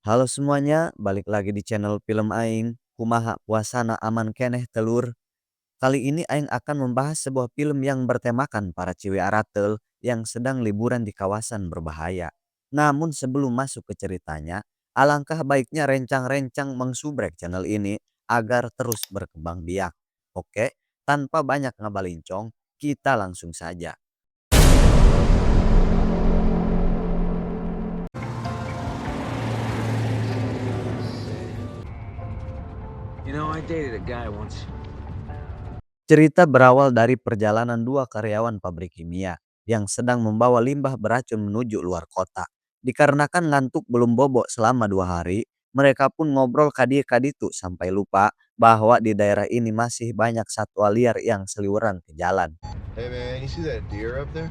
Halo semuanya, balik lagi di channel Film Aing. Kumaha puasana aman keneh telur. Kali ini Aing akan membahas sebuah film yang bertemakan para ciwi aratel yang sedang liburan di kawasan berbahaya. Namun sebelum masuk ke ceritanya, alangkah baiknya rencang-rencang mengsubrek channel ini agar terus berkembang biak. Oke, tanpa banyak ngabalincong, kita langsung saja. I dated a guy once. Cerita berawal dari perjalanan dua karyawan pabrik kimia yang sedang membawa limbah beracun menuju luar kota. Dikarenakan ngantuk belum bobok selama 2 hari, mereka pun ngobrol kadi-kaditu sampai lupa bahwa di daerah ini masih banyak satwa liar yang seliweran ke jalan. Hey man, you see that deer up there?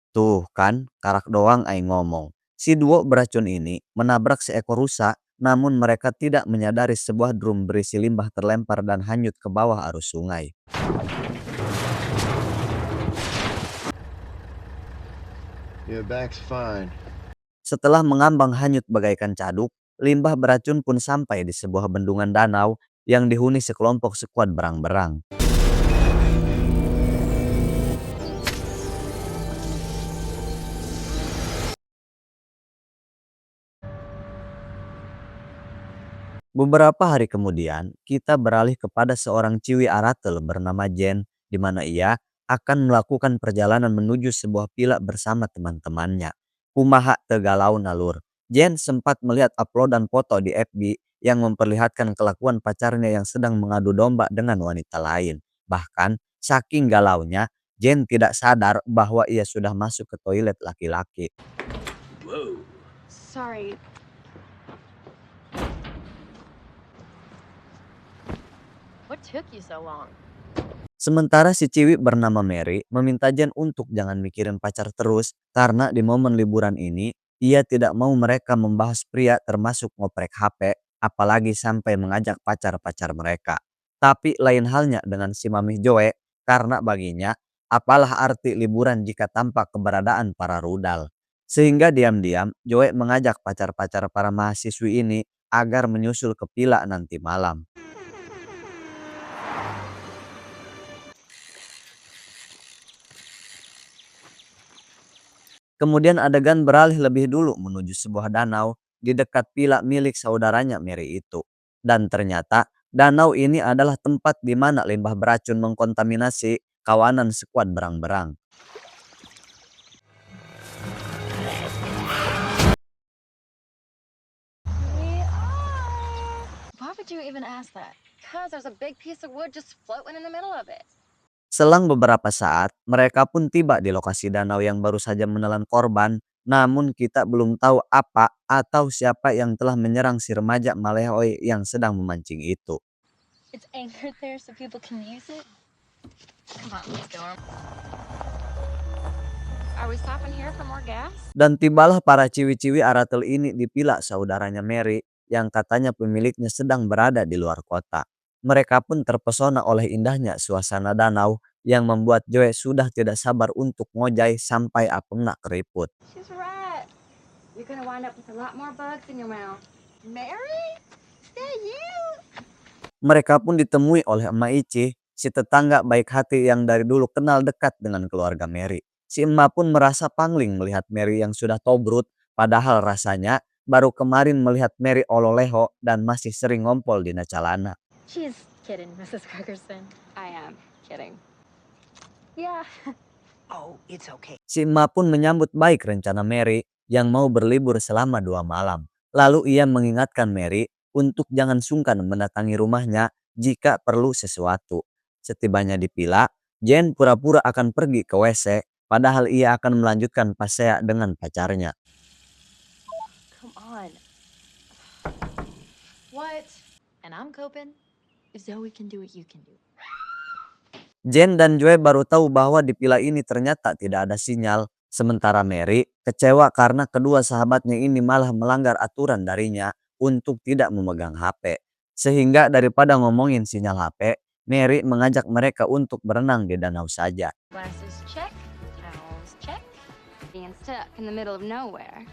Tuh kan, karak doang aing ngomong. Si duo beracun ini menabrak seekor rusa, namun mereka tidak menyadari sebuah drum berisi limbah terlempar dan hanyut ke bawah arus sungai. Yeah, back's fine. Setelah mengambang hanyut bagaikan caduk, limbah beracun pun sampai di sebuah bendungan danau yang dihuni sekelompok skuad berang-berang. Beberapa hari kemudian, kita beralih kepada seorang ciwi aratel bernama Jen, di mana ia akan melakukan perjalanan menuju sebuah villa bersama teman-temannya. Kumaha tegalau nalur. Jen sempat melihat uploadan foto di FB yang memperlihatkan kelakuan pacarnya yang sedang mengadu domba dengan wanita lain. Bahkan, saking galaunya, Jen tidak sadar bahwa ia sudah masuk ke toilet laki-laki. Whoa. Sorry. What took you so long? Sementara si Ciwi bernama Mary meminta Jen untuk jangan mikirin pacar terus karena di momen liburan ini ia tidak mau mereka membahas pria termasuk ngoprek HP apalagi sampai mengajak pacar-pacar mereka. Tapi lain halnya dengan si Mamih Joe karena baginya apalah arti liburan jika tanpa keberadaan para rudal. Sehingga diam-diam Joe mengajak pacar-pacar para mahasiswi ini agar menyusul ke villa nanti malam. Kemudian adegan beralih lebih dulu menuju sebuah danau di dekat villa milik saudaranya Mary itu. Dan ternyata danau ini adalah tempat di mana limbah beracun mengkontaminasi kawanan skuad berang-berang. Why would you even ask that? Because there's a big piece of wood just floating in the middle of it. Selang beberapa saat, mereka pun tiba di lokasi danau yang baru saja menelan korban. Namun kita belum tahu apa atau siapa yang telah menyerang si remaja Malehoi yang sedang memancing itu. It's anchored there so people can use it. Come on, let's go. Are we stopping here for more gas? Dan tibalah para ciwi-ciwi aratel ini di villa saudaranya Mary yang katanya pemiliknya sedang berada di luar kota. Mereka pun terpesona oleh indahnya suasana danau yang membuat Joe sudah tidak sabar untuk ngojay sampai apemna keriput. She's right. You're gonna wind up with a lot more bugs in your mouth. Mary? Is that you? Mereka pun ditemui oleh Emak Ici, si tetangga baik hati yang dari dulu kenal dekat dengan keluarga Mary. Si emak pun merasa pangling melihat Mary yang sudah tobrut, padahal rasanya baru kemarin melihat Mary ololeho dan masih sering ngompol di Nacalana. She's kidding, Mrs. Ferguson. I am kidding. Yeah. Oh, it's okay. Si emak pun menyambut baik rencana Mary yang mau berlibur selama 2 malam. Lalu ia mengingatkan Mary untuk jangan sungkan mendatangi rumahnya jika perlu sesuatu. Setibanya di villa, Jen pura-pura akan pergi ke WC, padahal ia akan melanjutkan pasea dengan pacarnya. Come on. What? And I'm coping. If Zoe can do it, you can do it. Jen dan Joe baru tahu bahwa di villa ini ternyata tidak ada sinyal. Sementara Mary kecewa karena kedua sahabatnya ini malah melanggar aturan darinya untuk tidak memegang HP. Sehingga daripada ngomongin sinyal HP, Mary mengajak mereka untuk berenang di danau saja. Glasses check. Towels check. being stuck in the middle of nowhere.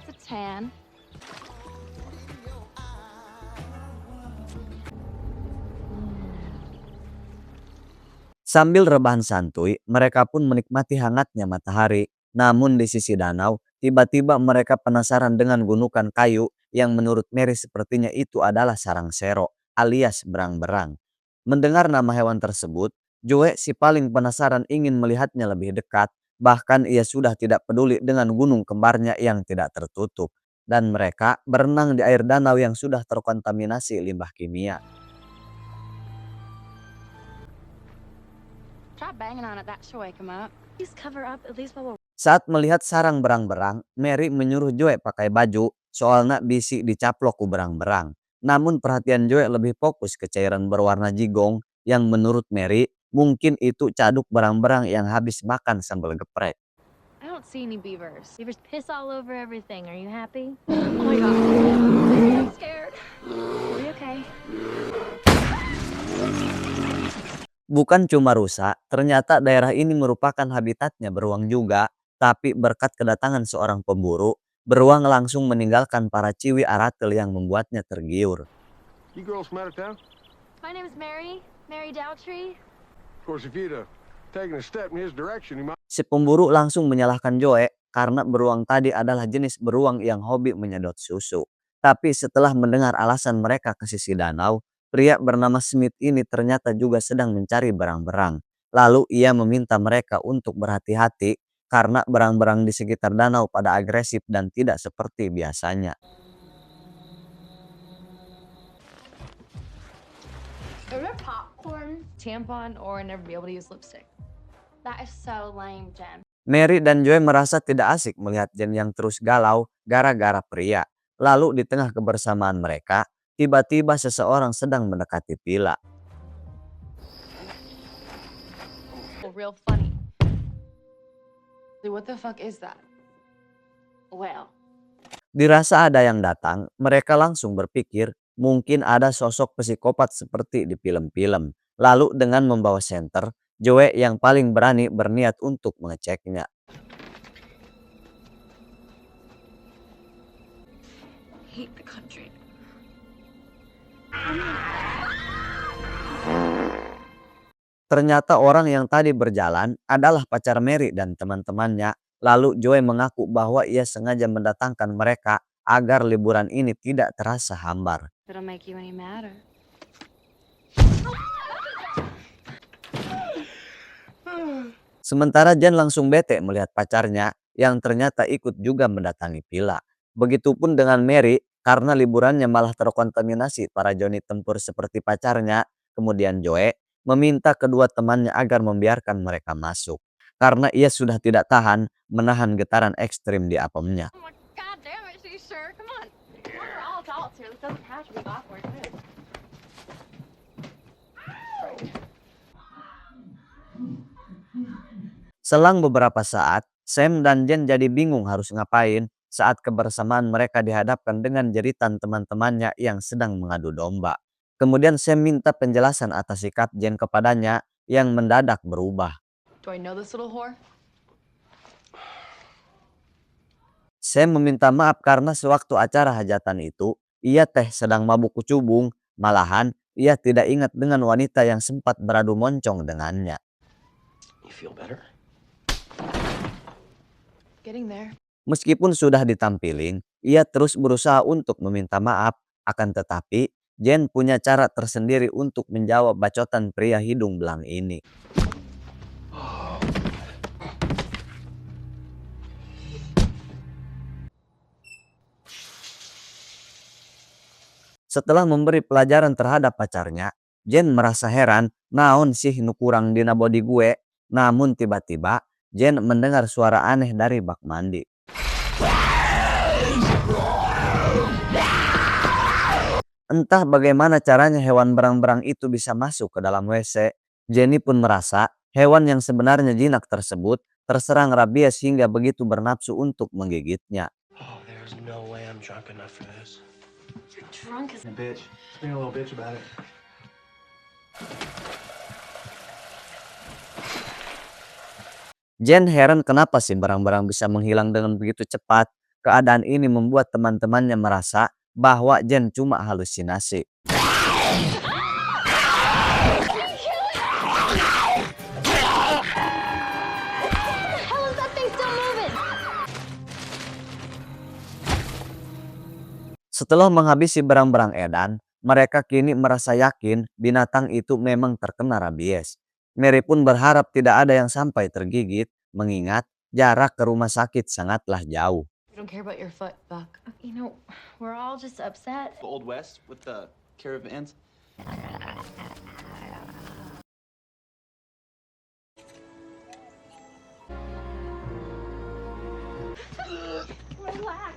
It's a tan. Sambil rebahan santuy, mereka pun menikmati hangatnya matahari. Namun di sisi danau, tiba-tiba mereka penasaran dengan gunungan kayu yang menurut Mary sepertinya itu adalah sarang sero alias berang-berang. Mendengar nama hewan tersebut, Joe si paling penasaran ingin melihatnya lebih dekat. Bahkan ia sudah tidak peduli dengan gunung kembarnya yang tidak tertutup. Dan mereka berenang di air danau yang sudah terkontaminasi limbah kimia. Try banging on it, that should wake him up. Please cover up at least while we're... Saat melihat sarang berang-berang, Mary menyuruh Joe pakai baju, soalnya bisi dicaplok ku berang-berang. Namun perhatian Joe lebih fokus ke cairan berwarna jigong yang menurut Mary mungkin itu caduk berang-berang yang habis makan sambal geprek. I don't see any beavers. Beavers piss all over everything. Are you happy? Oh my god. I'm scared. Are you okay? Bukan cuma rusa, ternyata daerah ini merupakan habitatnya beruang juga. Tapi berkat kedatangan seorang pemburu, beruang langsung meninggalkan para ciwi aratel yang membuatnya tergiur. You girls from out of town? My name is Mary. Mary Dowtree. Of course, if you'd taken a step in his direction, he might... Si pemburu langsung menyalahkan Joe karena beruang tadi adalah jenis beruang yang hobi menyedot susu. Tapi setelah mendengar alasan mereka ke sisi danau, pria bernama Smith ini ternyata juga sedang mencari berang-berang. Lalu ia meminta mereka untuk berhati-hati karena berang-berang di sekitar danau pada agresif dan tidak seperti biasanya. Is there popcorn, tampon, or I never be able to use lipstick? That is so lame, Jen. Mary dan Joy merasa tidak asik melihat Jen yang terus galau gara-gara pria. Lalu di tengah kebersamaan mereka, tiba-tiba seseorang sedang mendekati Pila. Real funny. What the fuck is that? Well, Dirasa ada yang datang, mereka langsung berpikir mungkin ada sosok psikopat seperti di film-film. Lalu dengan membawa senter, Joe yang paling berani berniat untuk mengeceknya. Hate the country. Ternyata orang yang tadi berjalan adalah pacar Mary dan teman-temannya. Lalu Joe mengaku bahwa ia sengaja mendatangkan mereka agar liburan ini tidak terasa hambar. if it'll make you any madder. Sementara Jen langsung bete melihat pacarnya yang ternyata ikut juga mendatangi Pila. Begitupun dengan Mary karena liburannya malah terkontaminasi para Johnny tempur seperti pacarnya. Kemudian Joe meminta kedua temannya agar membiarkan mereka masuk. Karena ia sudah tidak tahan menahan getaran ekstrim di apemnya. Oh my god damn it, she's sure. Come on. We're all adults here. This doesn't have to be awkward. Selang beberapa saat, Sam dan Jen jadi bingung harus ngapain saat kebersamaan mereka dihadapkan dengan jeritan teman-temannya yang sedang mengadu domba. Kemudian Sam minta penjelasan atas sikap Jen kepadanya yang mendadak berubah. Do I know this little whore? Sam meminta maaf karena sewaktu acara hajatan itu, ia sedang mabuk kucubung. Malahan, ia tidak ingat dengan wanita yang sempat beradu moncong dengannya. You feel better? Getting there. Meskipun sudah ditampilin, ia terus berusaha untuk meminta maaf. Akan tetapi, Jen punya cara tersendiri untuk menjawab bacotan pria hidung belang ini. Setelah memberi pelajaran terhadap pacarnya, Jen merasa heran, naon sih nu kurang dina body gue. Namun tiba-tiba, Jen mendengar suara aneh dari bak mandi. Entah bagaimana caranya hewan berang-berang itu bisa masuk ke dalam WC. Jenny pun merasa hewan yang sebenarnya jinak tersebut terserang rabies hingga begitu bernafsu untuk menggigitnya. Oh, there's no way I'm drunk enough for this. You're drunk as... Bitch. Being a little bitch about it. Jen heran kenapa sih barang-barang bisa menghilang dengan begitu cepat. Keadaan ini membuat teman-temannya merasa bahwa Jen cuma halusinasi. How is that thing still moving? Setelah menghabisi barang-barang Edan, mereka kini merasa yakin binatang itu memang terkena rabies. Mary pun berharap tidak ada yang sampai tergigit, mengingat jarak ke rumah sakit sangatlah jauh. We don't care about your foot, Buck. You know, we're all just upset. Old West with the caravans.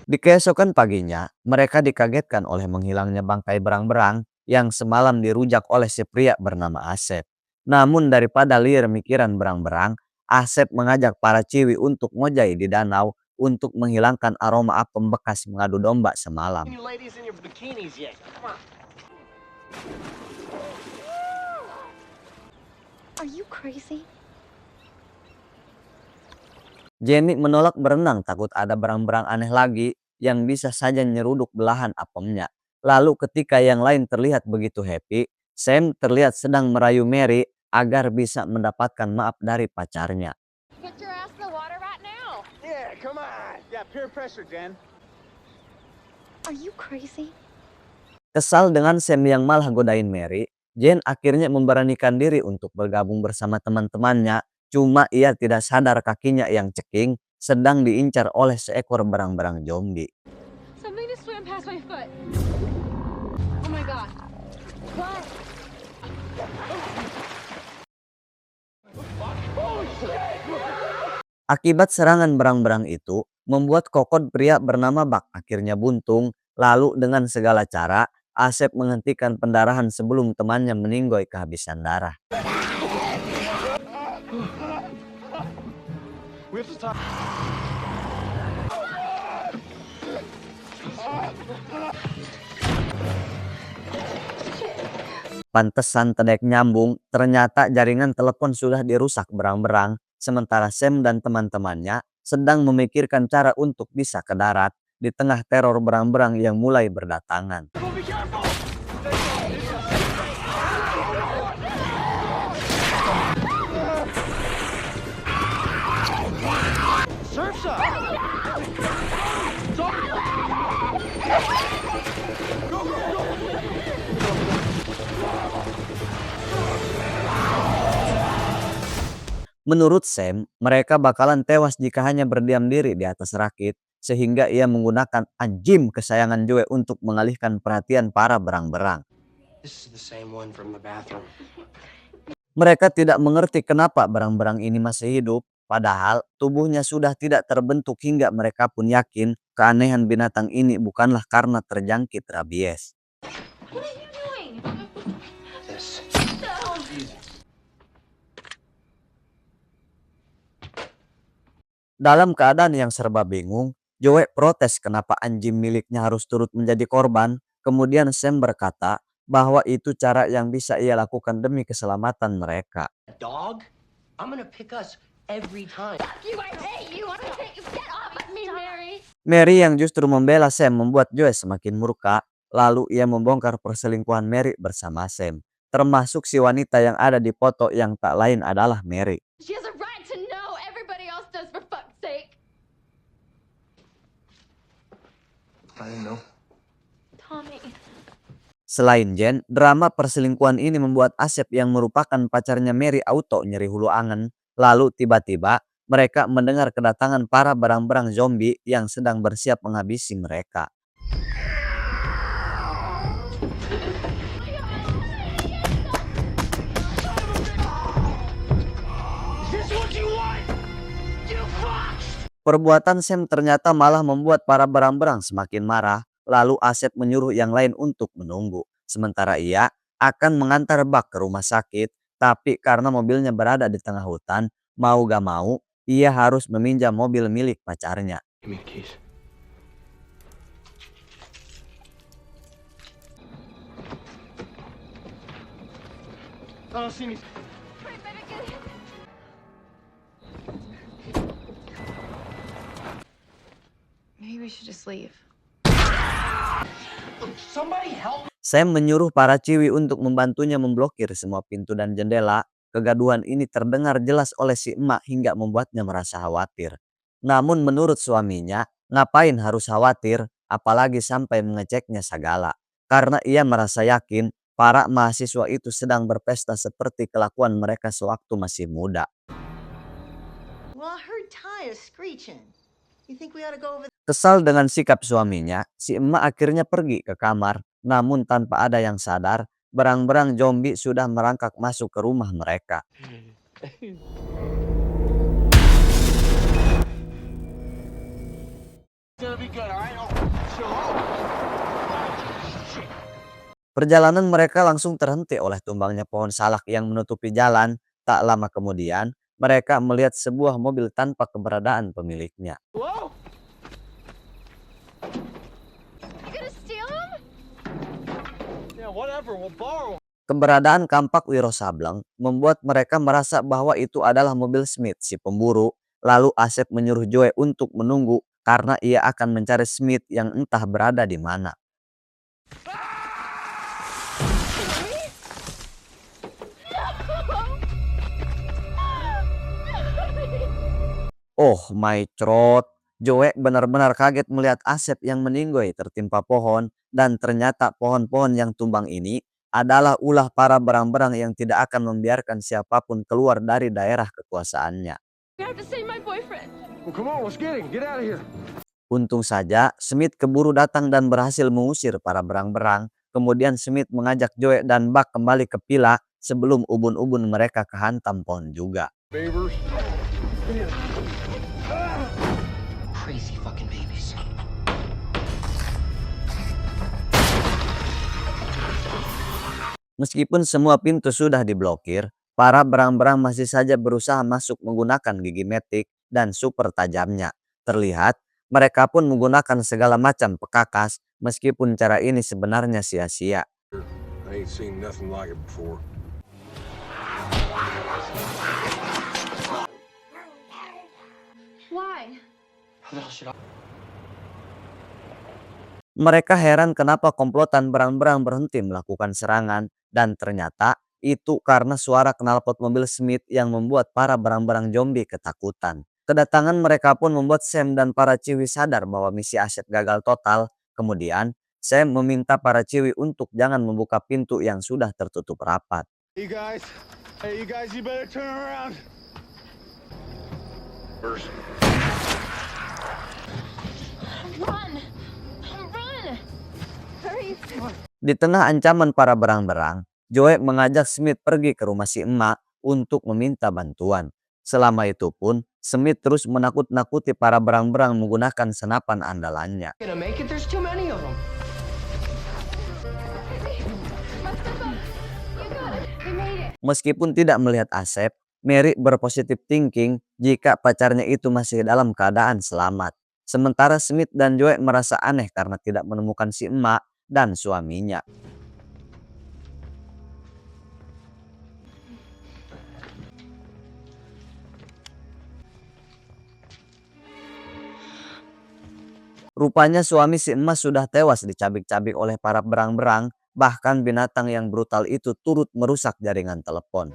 Di keesokan paginya, mereka dikagetkan oleh menghilangnya bangkai berang-berang yang semalam dirujak oleh si pria bernama Asep. Namun daripada liar mikiran berang-berang, Asep mengajak para ciwi untuk ngojai di danau untuk menghilangkan aroma apem bekas mengadu domba semalam. You ladies in your bikinis yet? Come on. Are you crazy? Jenny menolak berenang takut ada berang-berang aneh lagi yang bisa saja nyeruduk belahan apemnya. Lalu ketika yang lain terlihat begitu happy, Sam terlihat sedang merayu Mary agar bisa mendapatkan maaf dari pacarnya. Get your ass in the water right now. Yeah, come on. Yeah, peer pressure, Jen. Are you crazy? Kesal dengan Sam yang malah godain Mary, Jen akhirnya memberanikan diri untuk bergabung bersama teman-temannya. Cuma ia tidak sadar kakinya yang ceking sedang diincar oleh seekor berang-berang zombie. Something just swam past my foot. Oh my god. What? Akibat serangan berang-berang itu, membuat kokod pria bernama Buck akhirnya buntung. Lalu dengan segala cara, Asep menghentikan pendarahan sebelum temannya meninggoy kehabisan darah. We have to talk. Pantesan tedek nyambung, ternyata jaringan telepon sudah dirusak berang-berang. Sementara Sam dan teman-temannya sedang memikirkan cara untuk bisa ke darat di tengah teror berang-berang yang mulai berdatangan. Surf's up. Menurut Sam, mereka bakalan tewas jika hanya berdiam diri di atas rakit, sehingga ia menggunakan anjing kesayangan Joe untuk mengalihkan perhatian para berang-berang. This is the same one from the bathroom. Mereka tidak mengerti kenapa berang-berang ini masih hidup, padahal tubuhnya sudah tidak terbentuk hingga mereka pun yakin keanehan binatang ini bukanlah karena terjangkit rabies. What are you doing? This. Dalam keadaan yang serba bingung, Joe protes kenapa anjing miliknya harus turut menjadi korban. Kemudian Sam berkata bahwa itu cara yang bisa ia lakukan demi keselamatan mereka. Dog? I'm gonna pick us every time. You, I hate you. I hate you. Get off of me, Mary. Mary yang justru membela Sam membuat Joe semakin murka. Lalu ia membongkar perselingkuhan Mary bersama Sam. Termasuk si wanita yang ada di foto yang tak lain adalah Mary. She has a right to know. Everybody else does, for fuck's sake. I didn't know. Tommy. Selain Jen, drama perselingkuhan ini membuat Asep yang merupakan pacarnya Mary auto nyeri hulu angen. Lalu tiba-tiba mereka mendengar kedatangan para berang-berang zombie yang sedang bersiap menghabisi mereka. Perbuatan Sam ternyata malah membuat para berang-berang semakin marah. Lalu Asep menyuruh yang lain untuk menunggu. Sementara ia akan mengantar Buck ke rumah sakit. Tapi karena mobilnya berada di tengah hutan, mau gak mau, ia harus meminjam mobil milik pacarnya. Give me the keys. I don't see any. Maybe we should just leave. Somebody help! Sam menyuruh para ciwi untuk membantunya memblokir semua pintu dan jendela. Kegaduhan ini terdengar jelas oleh si emak hingga membuatnya merasa khawatir. Namun menurut suaminya, ngapain harus khawatir, apalagi sampai mengeceknya segala. Karena ia merasa yakin para mahasiswa itu sedang berpesta seperti kelakuan mereka sewaktu masih muda. Well, I heard tires screeching. You think we ought to go over? Kesal dengan sikap suaminya, si emak akhirnya pergi ke kamar. Namun tanpa ada yang sadar, berang-berang zombie sudah merangkak masuk ke rumah mereka. Perjalanan mereka langsung terhenti oleh tumbangnya pohon salak yang menutupi jalan. Tak lama kemudian, mereka melihat sebuah mobil tanpa keberadaan pemiliknya. You gonna steal him? Yeah, whatever, we'll borrow. Keberadaan kampak Wiro Sableng membuat mereka merasa bahwa itu adalah mobil Smith, si pemburu. Lalu Asep menyuruh Joe untuk menunggu karena ia akan mencari Smith yang entah berada di mana. Oh my throat. Joe benar-benar kaget melihat Asep yang meninggoy tertimpa pohon. Dan ternyata pohon-pohon yang tumbang ini adalah ulah para berang-berang yang tidak akan membiarkan siapapun keluar dari daerah kekuasaannya. We have to save my boyfriend. Well, come on, let's get him. Get out of here. Untung saja Smith keburu datang dan berhasil mengusir para berang-berang. Kemudian Smith mengajak Joe dan Buck kembali ke villa sebelum ubun-ubun mereka kehantam pohon juga. Beavers. Crazy fucking babies. Meskipun semua pintu sudah diblokir, para berang-berang masih saja berusaha masuk menggunakan gigi metik dan super tajamnya. Terlihat, mereka pun menggunakan segala macam pekakas, meskipun cara ini sebenarnya sia-sia. I ain't seen nothing like it before. Why? How the hell should I? Mereka heran kenapa komplotan berang-berang berhenti melakukan serangan, dan ternyata itu karena suara knalpot mobil Smith yang membuat para berang-berang zombie ketakutan. Kedatangan mereka pun membuat Sam dan para ciwi sadar bahwa misi Asep gagal total. Kemudian, Sam meminta para ciwi untuk jangan membuka pintu yang sudah tertutup rapat. You guys, you better turn around. First. Run! Run! Hurry! Di tengah ancaman para berang-berang, Joe mengajak Smith pergi ke rumah si emak untuk meminta bantuan. Selama itu pun, Smith terus menakut-nakuti para berang-berang menggunakan senapan andalannya. Gonna make it? There's too many of them. We made it. Meskipun tidak melihat Asep, Mary berpositif thinking jika pacarnya itu masih dalam keadaan selamat. Sementara Smith dan Joe merasa aneh karena tidak menemukan si emak dan suaminya. Rupanya suami si emas sudah tewas dicabik-cabik oleh para berang-berang, bahkan binatang yang brutal itu turut merusak jaringan telepon.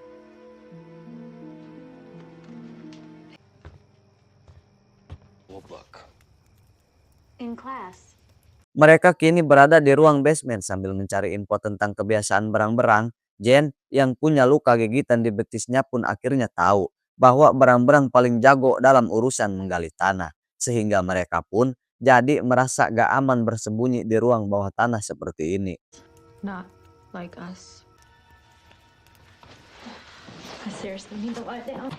Well, look. In class. Mereka kini berada di ruang basement sambil mencari info tentang kebiasaan berang-berang. Jen yang punya luka gigitan di betisnya pun akhirnya tahu bahwa berang-berang paling jago dalam urusan menggali tanah. Sehingga mereka pun jadi merasa gak aman bersembunyi di ruang bawah tanah seperti ini. Not like us. I seriously need to lie down.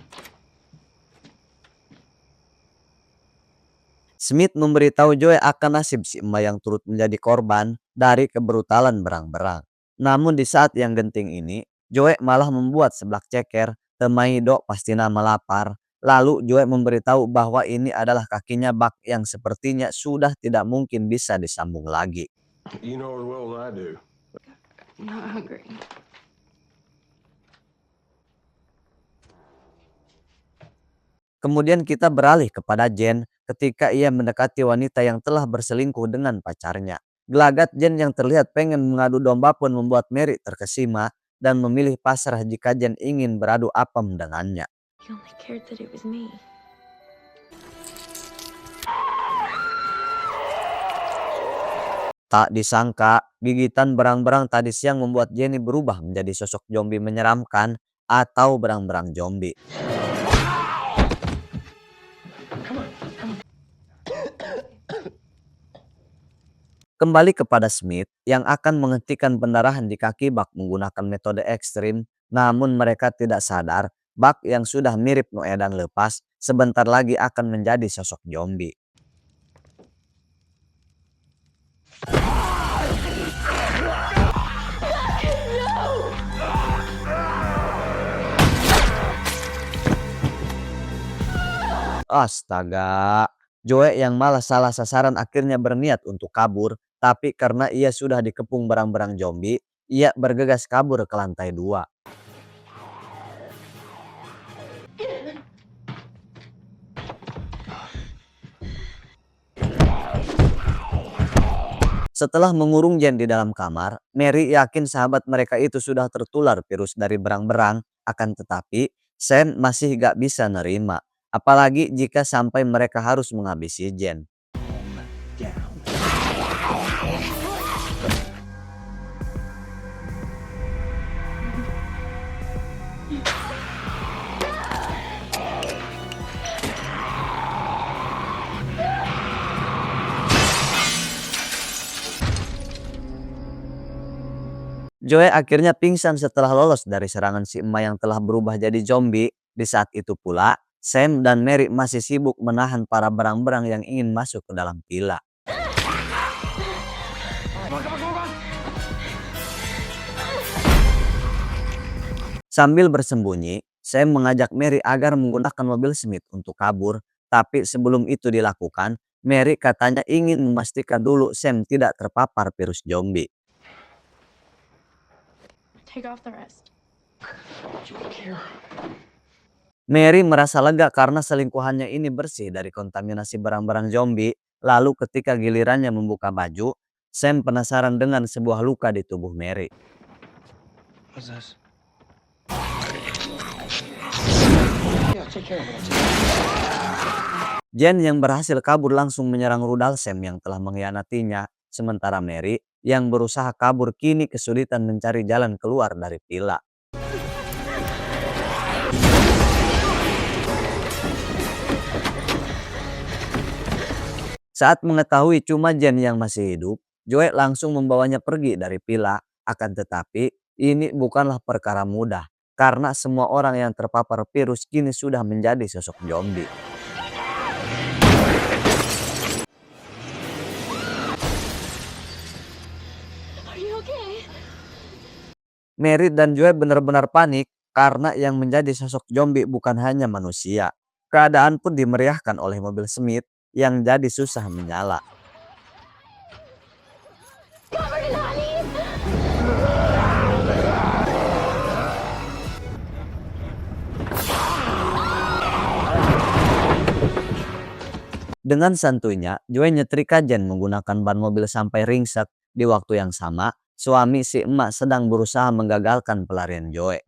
Smith memberitahu Joe akan nasib si emak yang turut menjadi korban dari kebrutalan berang-berang. Namun di saat yang genting ini, Joe malah membuat seblak ceker, temaido pasti nama lapar. Lalu Joe memberitahu bahwa ini adalah kakinya Buck yang sepertinya sudah tidak mungkin bisa disambung lagi. You know as well as I do. I'm not hungry. Kemudian kita beralih kepada Jen ketika ia mendekati wanita yang telah berselingkuh dengan pacarnya. Gelagat Jen yang terlihat pengen mengadu domba pun membuat Mary terkesima dan memilih pasrah jika Jen ingin beradu apem dengannya. He only cared that it was me. Tak disangka, gigitan berang-berang tadi siang membuat Jenny berubah menjadi sosok zombie menyeramkan atau berang-berang zombie. Kembali kepada Smith yang akan menghentikan pendarahan di kaki Buck menggunakan metode ekstrim, namun mereka tidak sadar Buck yang sudah mirip Noe dan lepas sebentar lagi akan menjadi sosok zombie. Astaga, Joe yang malah salah sasaran akhirnya berniat untuk kabur, tapi karena ia sudah dikepung barang-barang zombie, ia bergegas kabur ke lantai 2. Setelah mengurung Jen di dalam kamar, Mary yakin sahabat mereka itu sudah tertular virus dari berang-berang, akan tetapi Sam masih gak bisa nerima. Apalagi jika sampai mereka harus menghabisi Jen. Joe akhirnya pingsan setelah lolos dari serangan si emak yang telah berubah jadi zombie. Di saat itu pula, Sam dan Mary masih sibuk menahan para berang-berang yang ingin masuk ke dalam villa. Sambil bersembunyi, Sam mengajak Mary agar menggunakan mobil Smith untuk kabur. Tapi sebelum itu dilakukan, Mary katanya ingin memastikan dulu Sam tidak terpapar virus zombie. Take off the rest. Mary merasa lega karena selingkuhannya ini bersih dari kontaminasi barang-barang zombie. Lalu ketika gilirannya membuka baju, Sam penasaran dengan sebuah luka di tubuh Mary. What's this? Jen yang berhasil kabur langsung menyerang rudal Sam yang telah mengkhianatinya. Sementara Mary yang berusaha kabur kini kesulitan mencari jalan keluar dari villa. Saat mengetahui cuma Jen yang masih hidup, Joe langsung membawanya pergi dari villa. Akan tetapi ini bukanlah perkara mudah karena semua orang yang terpapar virus kini sudah menjadi sosok zombie. Mary dan Joe benar-benar panik karena yang menjadi sosok zombie bukan hanya manusia. Keadaan pun dimeriahkan oleh mobil Smith yang jadi susah menyala. Dengan santuinya, Joe nyetrika Jen menggunakan ban mobil sampai ringsek. Di waktu yang sama, suami si emak sedang berusaha menggagalkan pelarian Joe.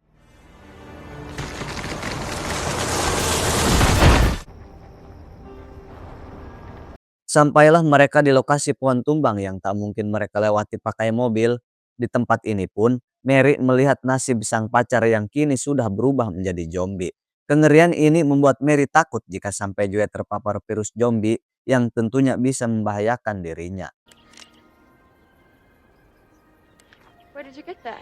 Sampailah mereka di lokasi pohon tumbang yang tak mungkin mereka lewati pakai mobil. Di tempat ini pun, Mary melihat nasib sang pacar yang kini sudah berubah menjadi zombie. Kengerian ini membuat Mary takut jika sampai Joe terpapar virus zombie yang tentunya bisa membahayakan dirinya. Where did you get that?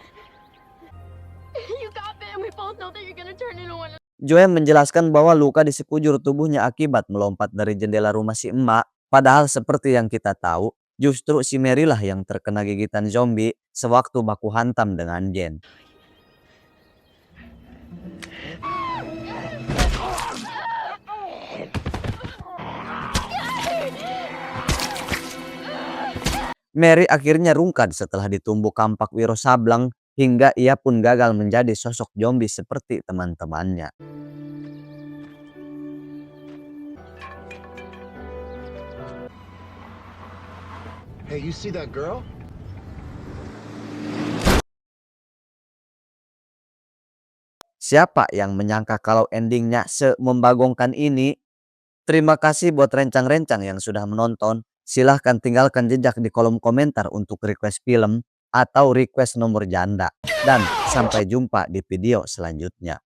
You got bit and we both know that you're gonna turn into one. Joe menjelaskan bahwa luka di sekujur tubuhnya akibat melompat dari jendela rumah si emak. Padahal seperti yang kita tahu, justru si Mary lah yang terkena gigitan zombie sewaktu baku hantam dengan Jen. Mary akhirnya rungkad setelah ditumbuk kampak Wiro Sableng hingga ia pun gagal menjadi sosok zombie seperti teman-temannya. Hey, you see that girl? Siapa yang menyangka kalau endingnya semembagongkan ini? Terima kasih buat rencang-rencang yang sudah menonton. Silahkan tinggalkan jejak di kolom komentar untuk request film atau request nomor janda. Dan sampai jumpa di video selanjutnya.